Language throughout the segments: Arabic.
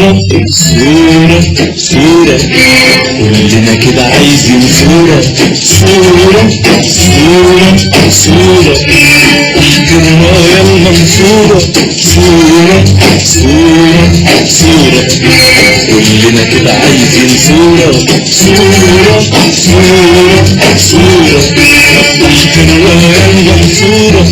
صورة صورة كلنا كده عايزين صورة صورة صورة صورة احضرنا يا المنصورة صورة صورة صورة كلنا كده عايزين صورة صورة صورة صورة احضرنا يا المنصورة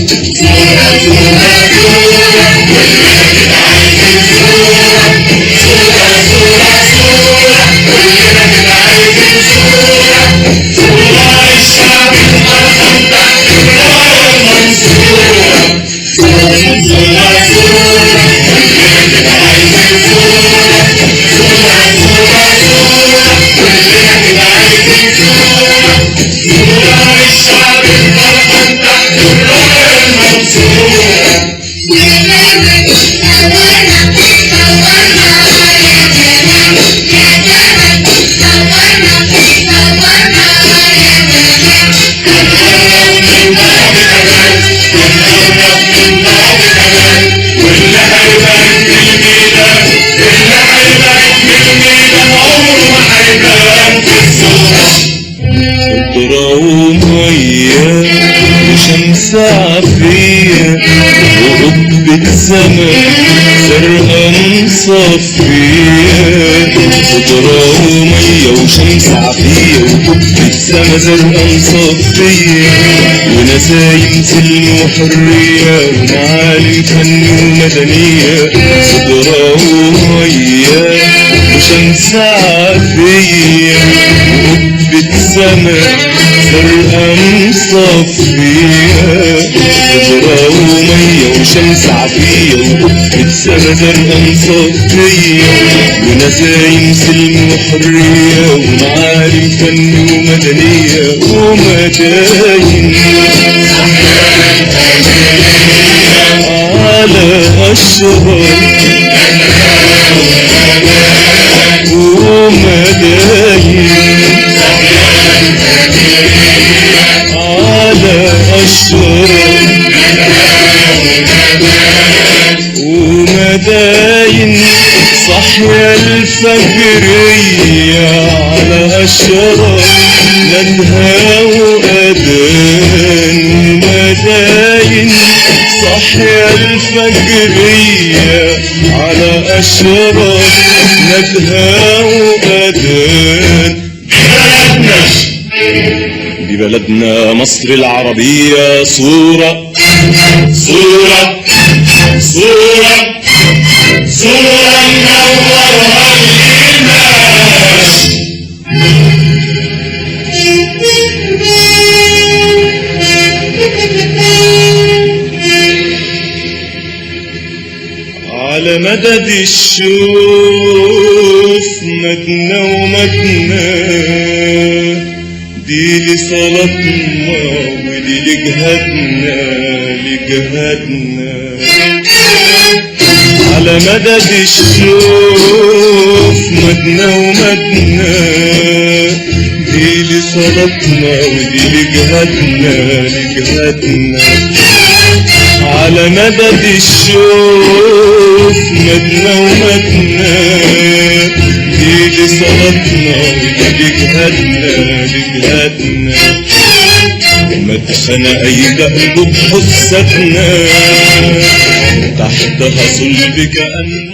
شمس عافية وقبة سما زرقاء مصفية خضرا ومية وشمس عافية وقبة سما زرقاء مصفية ونسايم سلم وحرية ومعالم فن ومدنية خضرا ومية وشمس عافية وقبة سما زرقاء مصفية خضرا ومية وشمس عافية وقبة سما زرقاء مصفية ونسايم سلم وحرية ومعالم فن ومدنية ومداين على أشرار ومداين على أشرار ومداين صحيا الفجرية على أشرار ندها وأذان ومداين صحيا الفجرية على أشرار ندها وأذان دي بلدنا مصر العربية صورة صورة صورة صورة منورها الإيمان على مدد الشوف مدنا ومدنا دي لصلاتنا ودي لجهادنا لجهادنا على مدد الشوف مدنا ومدنا دي لصلاتنا ودي لجهادنا لجهادنا على مدد الشوف مدنا ومدنا دي لصلاتنا ودي لجهادنا لجهادنا مدخن أي قلب بحسدنا تحتها صلب كأن